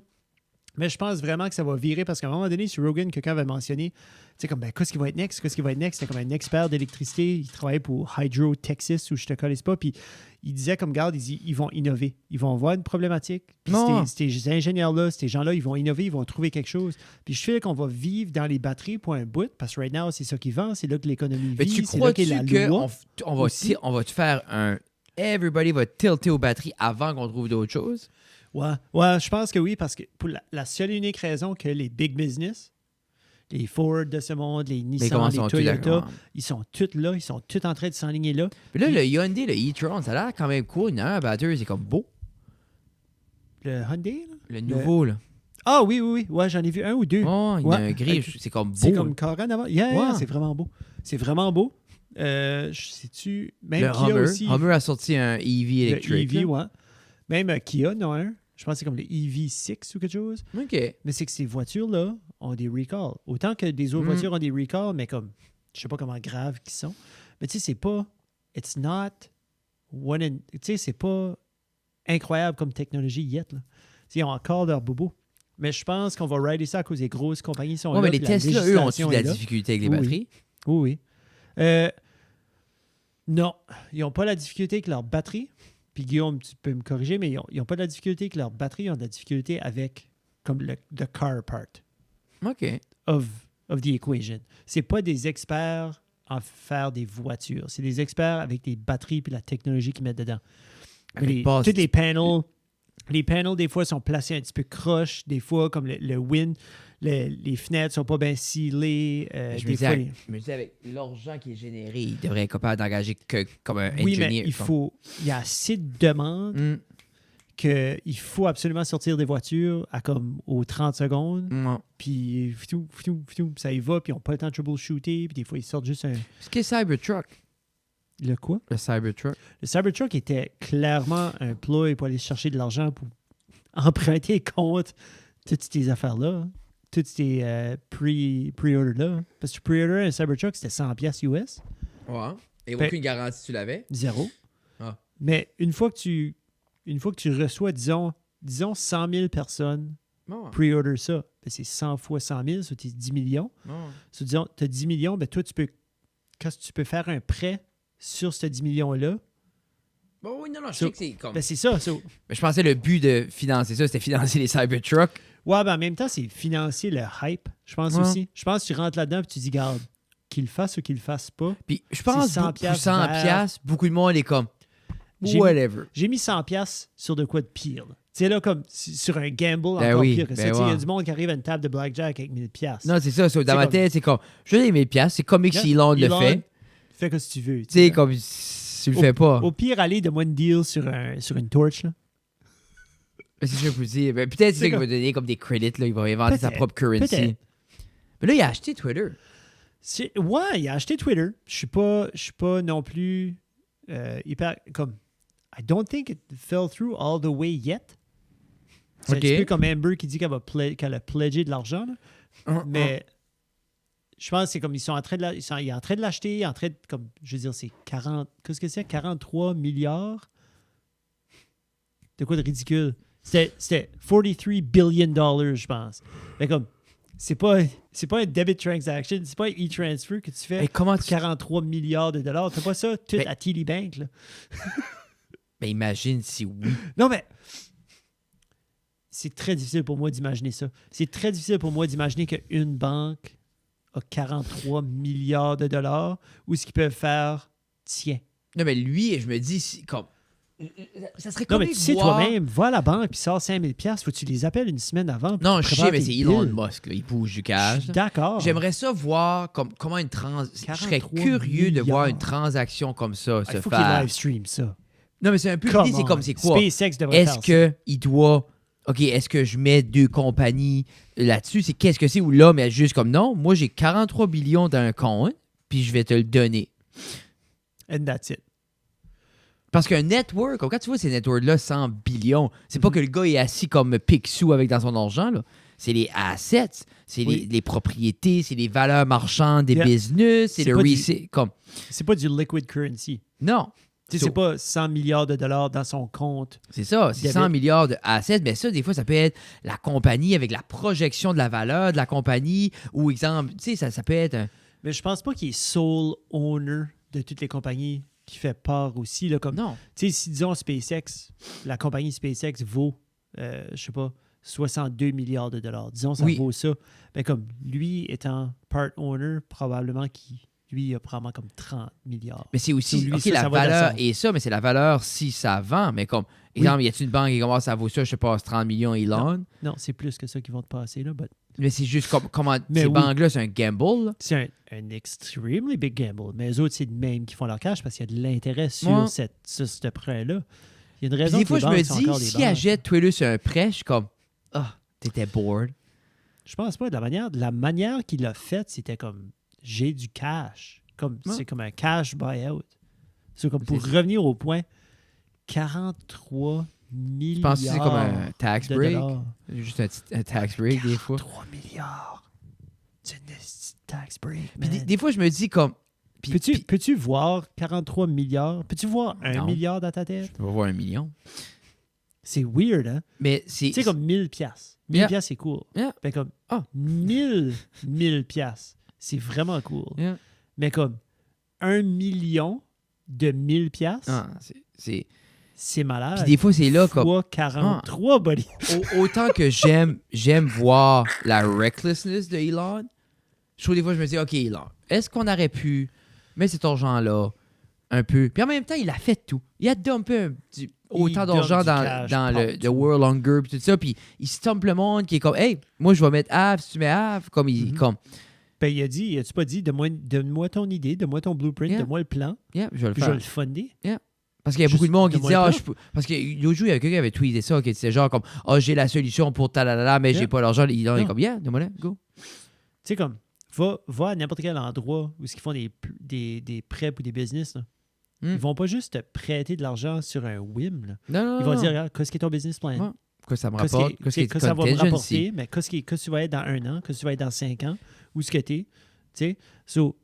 Mais je pense vraiment que ça va virer parce qu'à un moment donné, sur Rogan, quelqu'un avait mentionné, tu sais, comme, ben, qu'est-ce qui va être next? Qu'est-ce qui va être next? C'était comme un expert d'électricité. Il travaillait pour Hydro Texas, où je te connais pas. Puis il disait, comme, garde, ils vont innover. Ils vont voir une problématique. Puis Non. ces ingénieurs-là, ces gens-là, ils vont innover, ils vont trouver quelque chose. Puis je fais qu'on va vivre dans les batteries pour un bout, parce que right now, c'est ça qui vend. C'est là que l'économie Mais vit. tu C'est là qu'est la crois-tu loi. qu'on on va te faire un... Everybody va tilter aux batteries avant qu'on trouve d'autres choses? Ouais, je pense que oui, parce que pour la seule et unique raison que les big business, les Ford de ce monde, les Mais Nissan, comment les sont-ils Toyota, d'accord? ils sont tous là, ils sont tous en train de s'enligner là. Puis là, le Hyundai, le e-tron, ça a l'air quand même cool. Il y en a un batteur, c'est comme beau. Le Hyundai, là? Le nouveau, là. Ah oui, ouais, j'en ai vu un ou deux. Oh, il y a Ouais. un gris, c'est comme beau. C'est comme carré en avant. Yeah, Ouais. c'est vraiment beau. C'est vraiment beau. Sais-tu, même Le Kia Hummer. aussi. Hummer a sorti un EV Le électrique. EV, là. ouais. Même Kia, non, un. Je pense que c'est comme le EV6 ou quelque chose. OK. Mais c'est que ces voitures-là ont des recalls. Autant que des autres voitures ont des recalls, mais comme, je sais pas comment graves qu'ils sont. Mais tu sais, c'est pas, it's not tu sais, c'est pas incroyable comme technologie yet, là. Tu sais, ils ont encore leur bobo. Mais je pense qu'on va rider ça à cause des grosses compagnies sont Ouais, là. mais les puis la Tesla, eux, ont-tu législation de la est là. difficulté avec les Oui. batteries? Oui. Non, ils n'ont pas la difficulté avec leur batterie. Puis Guillaume, tu peux me corriger, mais ils n'ont pas de la difficulté avec leur batterie, ils ont de la difficulté avec comme le car part OK. of the equation. C'est pas des experts en faire des voitures. C'est des experts avec des batteries et la technologie qu'ils mettent dedans. Avec Tous les panels, des fois, sont placés un petit peu croche. Des fois, comme le wind, les fenêtres sont pas bien scellées. Je des fois, me dis, avec l'argent qui est généré, il devrait être capable d'engager comme un oui, mais engineer. il y a assez de demandes qu'il faut absolument sortir des voitures à comme aux 30 secondes. Puis ça y va, puis ils n'ont pas le temps de troubleshooter, puis des fois ils sortent juste un... Ce qui est Cybertruck. Le quoi? Le Cybertruck. Le Cybertruck était clairement un ploy pour aller chercher de l'argent pour emprunter contre toutes ces affaires-là. Hein. Toutes ces pre-orders-là. Hein. Parce que pre-order un Cybertruck, c'était 100$ US. Ouais. Et Ben, aucune garantie tu l'avais? Zéro. Ah. Mais une fois que tu reçois, disons 100 000 personnes pre-order ça, ben c'est 100 fois 100 000, ça, c'est 10 millions. So, disons, tu as 10 millions, ben toi, quand tu peux faire un prêt sur ces 10 millions-là, Bon, oui, non, je sais que c'est comme... ben c'est ça. Mais je pensais le but de financer ça, c'était financer les Cybertrucks. Ouais, ben en même temps, c'est financer le hype, je pense aussi. Je pense que tu rentres là-dedans et tu dis, garde, qu'il le fasse ou qu'il le fasse pas. Puis je pense C'est 100 pour 100$, beaucoup de monde est comme whatever. J'ai mis 100$ sur de quoi de pire. Tu sais, là, comme sur un gamble Ben encore oui, pire que ça. ben Tu sais, il y a ouais. du monde qui arrive à une table de blackjack avec 1000$. Non, c'est ça. Dans ma comme- tête, c'est comme, je veux les 1000$, c'est comme si Elon le fait. Fais que si tu veux. Tu sais, comme si tu le fais pas. Au pire, allez, donne-moi une deal sur une torch. Là. Mais c'est ce que je peux dire. Ben, peut-être c'est ça qu'il va donner comme des credits. Là. Il va inventer sa propre currency. peut-être. Mais là, il a acheté Twitter. Ouais, il a acheté Twitter. Je suis pas non plus hyper... Comme, I don't think it fell through all the way yet. C'est un petit peu comme Amber qui dit qu'elle a pledgé de l'argent. Là. Mais je pense que c'est comme ils sont en train de il est en train de l'acheter, en train de, comme je veux dire, c'est 40, qu'est-ce que c'est? 43 milliards? De quoi de ridicule? C'était 43 billion dollars, je pense. Mais comme, c'est pas un debit transaction, c'est pas un e-transfer que tu fais Et comment pour 43 milliards de dollars. T'as pas ça tout à TD Bank, là. Mais imagine si oui. Non, mais c'est très difficile pour moi d'imaginer ça. C'est très difficile pour moi d'imaginer qu'une banque a 43 milliards de dollars ou ce qu'ils peuvent faire, tiens. Non, mais lui, je me dis, comme... Ça serait Non, comme mais tu sais toi-même, va à la banque puis sors 5000$, faut que tu les appelles une semaine avant. Non, je sais, préparer mais tes c'est Elon bills. Musk, là. Il bouge du Je cash. suis d'accord. J'aimerais ça voir comment une je serais 43 curieux de voir une milliards. transaction comme ça Il se faut qu'il faire. live stream ça. Non, mais c'est un peu Come l'idée, c'est on. comme c'est quoi? SpaceX devrait Est-ce faire ça. qu'il doit. OK, est-ce que je mets deux compagnies là-dessus? C'est qu'est-ce que c'est? Ou là, mais juste comme non, moi j'ai 43 billions dans un compte, puis je vais te le donner. And that's it. Parce qu'un network, comme quand tu vois ces networks-là, 100 billions, c'est pas que le gars est assis comme Picsou avec dans son argent, là. C'est les assets, c'est Oui. les propriétés, c'est les valeurs marchandes des Yeah. business, c'est C'est le pas du- resale. Comme... C'est pas du liquid currency. Non. Tu sais, So- c'est pas 100 milliards de dollars dans son compte. C'est ça, c'est 100 Debit. milliards de assets, mais ça, des fois, ça peut être la compagnie avec la projection de la valeur de la compagnie, ou exemple, tu sais, ça peut être un... Mais je pense pas qu'il est sole owner de toutes les compagnies qui fait part aussi. Là, comme, Non. tu sais, si disons SpaceX, la compagnie SpaceX vaut, je sais pas, 62 milliards de dollars. Disons, ça Oui. vaut ça. Ben, comme lui étant part owner, probablement qu'il lui a probablement comme 30 milliards. Mais c'est aussi, So, lui, OK, ça, la ça va dans valeur son- et ça, mais c'est la valeur si ça vend, mais comme, exemple, y a-t-il une banque qui commence à vaut ça, je sais pas, 30 millions Elon, Non, c'est plus que ça qui vont te passer. Là, but mais c'est juste comme, comment, Mais ces oui. banques-là, c'est un gamble, là. c'est un extremely big gamble. Mais eux autres, c'est de même qui font leur cash parce qu'il y a de l'intérêt sur, Ouais. sur ce prêt-là. Il y a une Puis raison des que fois, les je me banques sont dis, encore des si banques. achète Twitter sur un prêt, je suis comme, ah, t'étais bored. Je pense pas. De la manière qu'il l'a fait, c'était comme j'ai du cash. Ouais. C'est comme un cash buyout. C'est comme pour C'est- revenir au point 43 Je milliards. pense que c'est comme un tax de break. dollars. Juste un tax break, des fois. 3 milliards. C'est une tax break. Puis man. des fois, je me dis comme. puis- puis- Peux-tu voir 43 milliards? Peux-tu voir 1 Non. milliard dans ta tête? On va voir 1 million. C'est weird, hein? Mais c'est. Tu sais, comme 1000 piastres. 1000 Yeah. piastres, c'est cool. Yeah. Ben, comme Ah. 1000 piastres, c'est vraiment cool. Yeah. Mais comme 1 million de 1000 piastres, Ah, c'est. c'est malade. Puis des fois, c'est là comme. Fois 43, buddy. Autant que j'aime voir la recklessness de Elon, je trouve des fois, je me dis, OK, Elon, est-ce qu'on aurait pu mettre cet argent-là un peu. Puis en même temps, il a fait tout. Il a dumpé autant d'argent dump du dans, cash dans le partout. World Hunger puis tout ça. Puis il stompe le monde qui est comme, hey, moi, je vais mettre Av si tu mets Av. Comme il. Mhm. Comme, Ben, il a-tu pas dit, donne-moi ton idée, donne-moi ton blueprint, Yeah. donne-moi le plan, yeah, je vais le puis je vais faire. le funder. Parce qu'il y a Juste beaucoup de monde qui donne-moi disait, le ah, plan. je peux. Parce que l'autre jour, il y a quelqu'un qui avait tweeté ça, qui disait genre comme, ah, j'ai la solution pour talalala, mais Yeah. j'ai pas l'argent. Il est Non. comme, yeah, donne-moi là, go. Tu sais, comme, va à n'importe quel endroit où ils font des prêts pour des business. Là. Hmm. Ils vont pas juste te prêter de l'argent sur un whim. Là. Non, non, Ils vont non. dire, regarde, qu'est-ce qui est ton business plan? Ouais. Que ça me Qu'est-ce rapporte, qui- qu'est-ce qui est que ça va me contingency. rapporter, mais qu'est-ce que tu vas être dans 1 an, qu'est-ce que tu vas être dans 5 ans, où est-ce que tu es. Tu sais, so,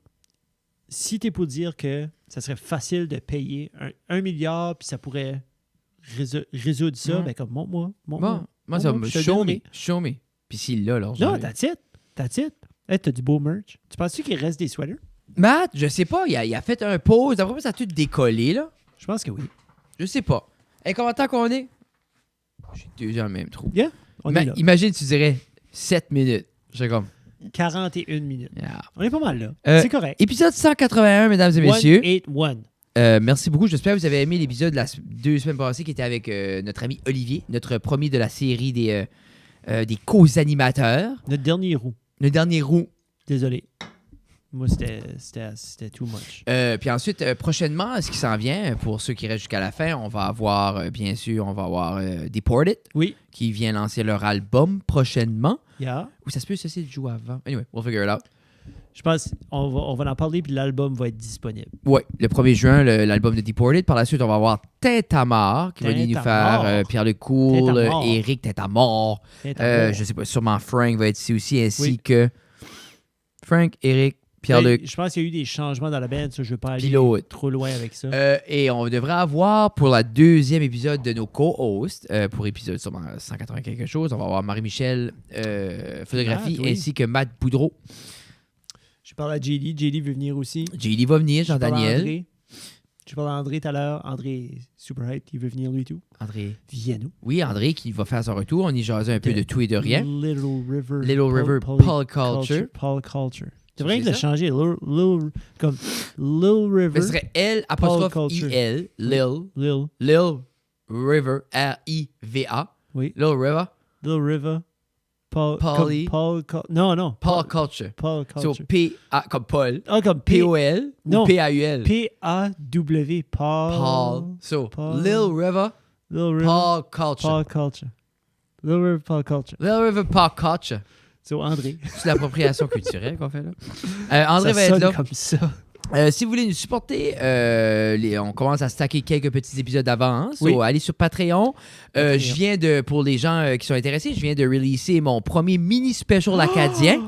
si tu es pour dire que ça serait facile de payer 1 milliard, puis ça pourrait résoudre ça, Ouais. ben comme, montre-moi. Bon, moi, ça me je te show me. donnerai. Show me. Puis s'il l'a, l'argent. Non, that's it. That's it. Hey, t'as du beau merch. Tu penses-tu qu'il reste des sweaters? Matt, je sais pas, il a fait un pause. D'après moi, ça a tout décollé, là. Je pense que oui. Je sais pas. Et combien de temps qu'on est? J'ai 2 ans dans le même trou. Yeah, on est là. Imagine, tu dirais 7 minutes. J'ai comme. 41 minutes. Yeah. On est pas mal là. Euh, C'est correct. Épisode 181, mesdames et messieurs. 181. Merci beaucoup. J'espère que vous avez aimé l'épisode de 2 semaines passées qui était avec notre ami Olivier, notre premier de la série des co-animateurs. Notre dernier roux. Le dernier roux. Désolé. Moi, c'était too much. Puis ensuite, prochainement, ce qui s'en vient, pour ceux qui restent jusqu'à la fin, on va avoir, bien sûr, Deported, Oui. qui vient lancer leur album prochainement. Yeah. Ou ça se peut, ça c'est le jour avant. Anyway, we'll figure it out. Je pense on va en parler, puis l'album va être disponible. Ouais, le 1er juin, l'album de Deported. Par la suite, on va avoir Tête à mort, qui va venir nous Tête à faire mort. Pierre Lecourt, Tête à mort. Eric Tête à mort. Je sais pas, sûrement Frank va être ici aussi, ainsi Oui. que Frank, Eric, Pierre-Luc. Je pense qu'il y a eu des changements dans la band, ça, je ne veux pas aller Pilote. trop loin avec ça. Et on devrait avoir pour la 2e épisode de nos co-hosts, pour épisode sûrement 180 quelque chose, on va avoir Marie-Michel photographie Ah, oui. ainsi que Matt Boudreau. Je parle à JD. JD veut venir aussi. JD va venir, Je parle à Jean-Daniel. André. Je parle à André tout à l'heure. André est super hype. Il veut venir lui tout. André. Viens-nous. Oui, André qui va faire son retour. On y jasait un peu de tout et de rien. Little River. Little River Paul Culture. Paul Culture. C'est Tu vrai sais que de ça? changer comme Little River. Ce serait L apostrophe Culture. I-L, Lil River, R-I-V-A. Oui. Lil River, Little River. Polly. Non. Paul Culture. Paul So Culture. P-A, comme Paul. Ah, comme P-O-L Non. ou P-A-U-L? P-A-W. Paul. So, Paul. Lil River, Little River. Paul Culture. Paul Culture. Little River Paul Culture. Lil River, Paul Culture. So, André. C'est l'appropriation culturelle qu'on fait là. André ça va être sonne là. comme ça. Si vous voulez nous supporter, on commence à stacker quelques petits épisodes d'avance. Oui. So, allez sur Patreon. Patreon. Je viens de, pour les gens qui sont intéressés, je viens de releaser mon premier mini special acadien.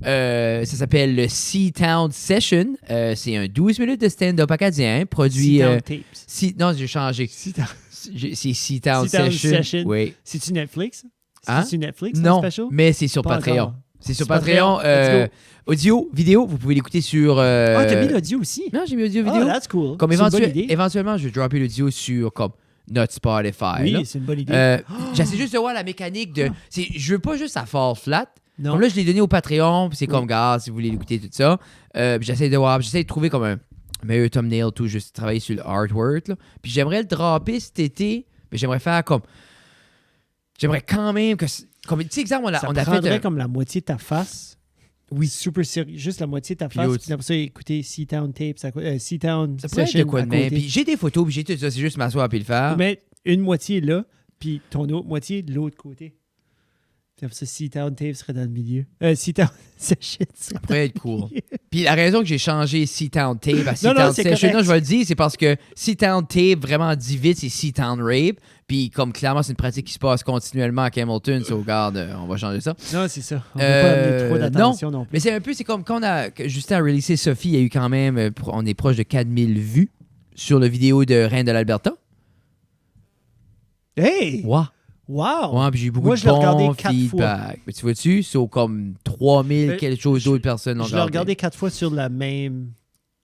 Ça s'appelle le Seatown Session. C'est un 12 minutes de stand-up acadien produit. Seatown Tapes. Non, j'ai changé. Seatown. C'est Seatown Seatown Session. Session. Oui. C'est-tu Netflix? Hein? C'est-tu Netflix? Non, le special? mais c'est sur Pas Patreon. encore. C'est sur Sur Patreon. Patreon. Let's Audio, vidéo, vous pouvez l'écauter sur. Ah, t'as mis l'audio aussi? Non, j'ai mis audio, Ah, vidéo. that's cool. Comme C'est une bonne idée. éventuellement, je vais dropper l'audio sur comme notre Spotify. là. Oui, c'est une bonne idée. J'essaie juste de voir la mécanique de. Je veux pas juste ça fall flat. Non. Comme là, je l'ai donné au Patreon, puis c'est comme, Oui. gars, si vous voulez l'écouter, tout ça. Puis j'essaie de trouver comme un meilleur thumbnail, tout, juste travailler sur le artwork. Là. Puis j'aimerais le dropper cet été, mais j'aimerais faire comme. J'aimerais quand même que. Comme, tu sais, exemple, on a ça prendrait fait. comme la moitié de ta face. Oui. Super sérieux. Juste la moitié de ta face. l'autre- Puis après ça, écouter Seatown Tapes. Seatown Ça pourrait être de Session quoi à de même. côté. Puis j'ai des photos, puis j'ai tout ça. C'est juste m'asseoir puis le faire. Mais une moitié là, puis ton autre moitié de l'autre côté. Puis après ça, Seatown Tape serait dans le milieu. Seatown Session serait Ça pourrait être cool. Puis la raison que j'ai changé Seatown Tape à Non, Seatown c'est Session, correct. non, je vais le dire, c'est parce que Seatown Tape, vraiment dit vite, c'est Seatown Rape. Puis comme clairement, c'est une pratique qui se passe continuellement à Hamilton, so regarde, on va changer ça. Non, c'est ça. On ne peut pas amener trop d'attention non plus. Mais c'est comme quand que Justin a releasé Sophie, il y a eu quand même, on est proche de 4000 vues sur la vidéo de Reine de l'Alberta. Hey! Wow. Wow! Ouais, puis j'ai eu beaucoup Moi, de je l'ai regardé bons 4 feedback. Mais tu vois-tu, c'est comme 3000 Mais quelque chose d'autres personnes l'ont Je l'ai regardé 4 fois sur la même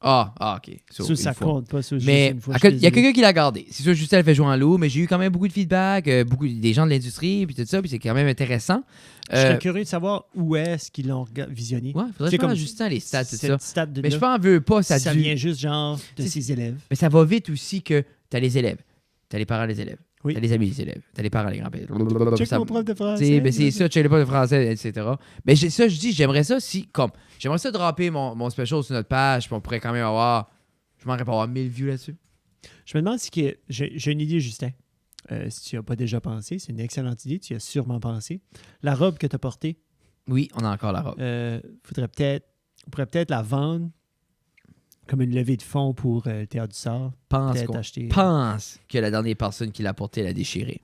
OK. So, Ça une fois. compte pas. Ça, Mais juste une fois, il y a désolé. quelqu'un qui l'a gardé. C'est sûr, Justin, elle fait jouer en loup, mais j'ai eu quand même beaucoup de feedback, des gens de l'industrie, puis tout ça, puis c'est quand même intéressant. Je serais curieux de savoir où est-ce qu'ils l'ont visionné. Ouais, faudrait C'est faire à comme Justin les stats, tout ça. Cette stat de Mais je là, pense veux pas, ça ça dure. vient juste genre de C'est- ses élèves. Mais ça va vite aussi que t'as les élèves, t'as les parents des élèves, Oui. t'as les amis des élèves, t'as les parents des grands-pères. Check Ça- mon prof de Tu français. sais, ben c'est ça, check les pas de français, etc. Mais ça, je dis, j'aimerais ça si, comme, j'aimerais ça dropper mon special sur notre page, puis on pourrait quand même avoir, je m'en pas avoir 1000 views là-dessus. Je me demande si j'ai une idée, Justin. Si tu n'y as pas déjà pensé, c'est une excellente idée. Tu y as sûrement pensé. La robe que tu as portée, Oui, on a encore la robe. on pourrait peut-être la vendre comme une levée de fonds pour le Théâtre du Sort. Peut-être acheter. Pense que la dernière personne qui l'a porté l'a déchiré.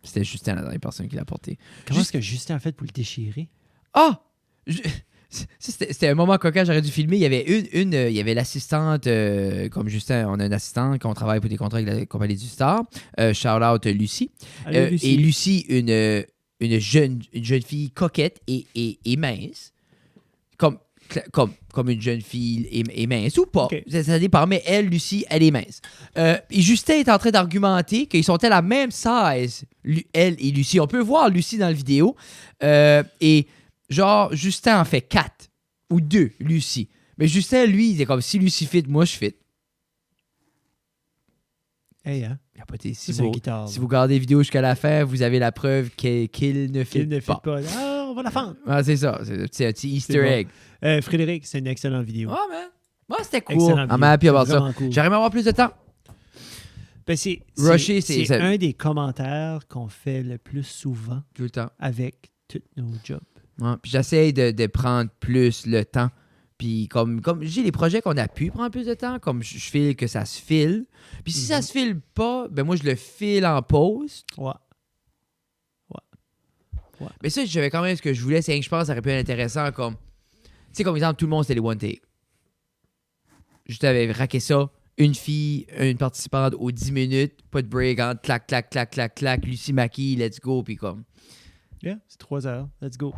C'était Justin, la dernière personne qui l'a porté. Comment est-ce que Justin a fait pour le déchirer? Ah! C'était un moment coquin, j'aurais dû filmer. Il y avait il y avait l'assistante, comme Justin, on a une assistante qu'on travaille pour des contrats avec la compagnie du Star. Shout out Lucie. Allô, Lucie. Et Lucie, une jeune fille coquette et mince. Comme une jeune fille est mince ou pas. Ok. Ça dépend, mais elle, Lucie, elle est mince. Et Justin est en train d'argumenter qu'ils sont à la même size, elle et Lucie. On peut voir Lucie dans la vidéo. Et genre, Justin en fait 4 ou 2, Lucie. Mais Justin, lui, il est comme si Lucie fit, moi je fit. Hey, hein? Il a pas été si C'est une beau. guitare. Si vous regardez la vidéo jusqu'à la fin, vous avez la preuve qu'il ne fit Il ne fait pas. pas. Ah, on va la fendre. Ah, c'est ça. C'est un petit Easter bon. egg. Frédéric, c'est une excellente vidéo. Ah, man. Ouais, c'était cool. Excellente I'm vidéo. happy about C'est ça. vraiment cool. J'aimerais aimé avoir plus de temps. Ben, c'est Rusher, c'est- un des commentaires qu'on fait le plus souvent Tout le temps. avec tous nos jobs. Ouais, puis j'essaie de prendre plus le temps. Puis comme j'ai les projets qu'on a pu prendre plus de temps, comme je file que ça se file. Puis si ça se file pas, ben moi je le file en pause. Ouais. Mais ça, j'avais quand même ce que je voulais, c'est que je pense que ça aurait pu être intéressant comme. Tu sais, comme exemple, tout le monde c'était les one take. Je t'avais raqué ça, une fille, une participante aux 10 minutes, pas de break, hein, clac, clac, clac, clac, clac, Lucie Maki, let's go, puis comme. Yeah, c'est 3 heures. Let's go.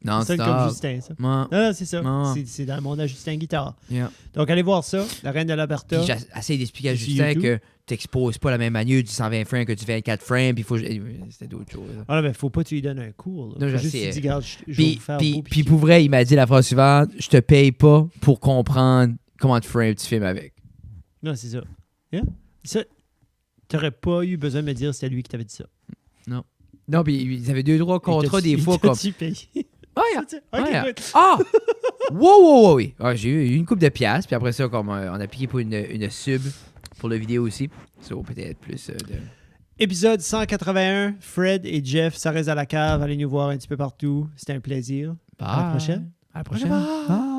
Non, C'est comme Justin, ça. Ouais. Non, c'est ça. Non. C'est dans le monde à Justin Guitare. Yeah. Donc, allez voir ça. La Reine de l'Alberta. Puis j'essaie d'expliquer à Sur Justin YouTube. que t'exposes pas la même manière du 120 frames que du 24 frames, puis faut. C'était d'autres choses. là. Ah, non, mais faut pas que tu lui donnes un cours. Là. Non, Faut je juste sais. que tu dis, regarde, je vais Puis, vous faire puis, beau. puis pour vrai, il m'a dit la phrase suivante, je te paye pas pour comprendre comment de frame tu filmes avec. Non, c'est ça. Yeah? Ça, t'aurais pas eu besoin de me dire que c'était lui qui t'avait dit ça. Non, puis ils avaient 2-3 contrats des fois comme. Tu payé. Ah, yeah. Ok, Ah, yeah. good. Ah! Wow! Oui. Ah, j'ai eu une coupe de piastres, puis après ça, comme on a piqué pour une sub pour la vidéo aussi. Ça, peut-être plus de. Épisode 181. Fred et Jeff, ça reste à la cave. Allez nous voir un petit peu partout. C'était un plaisir. À la prochaine. À la prochaine. Bye. Bye.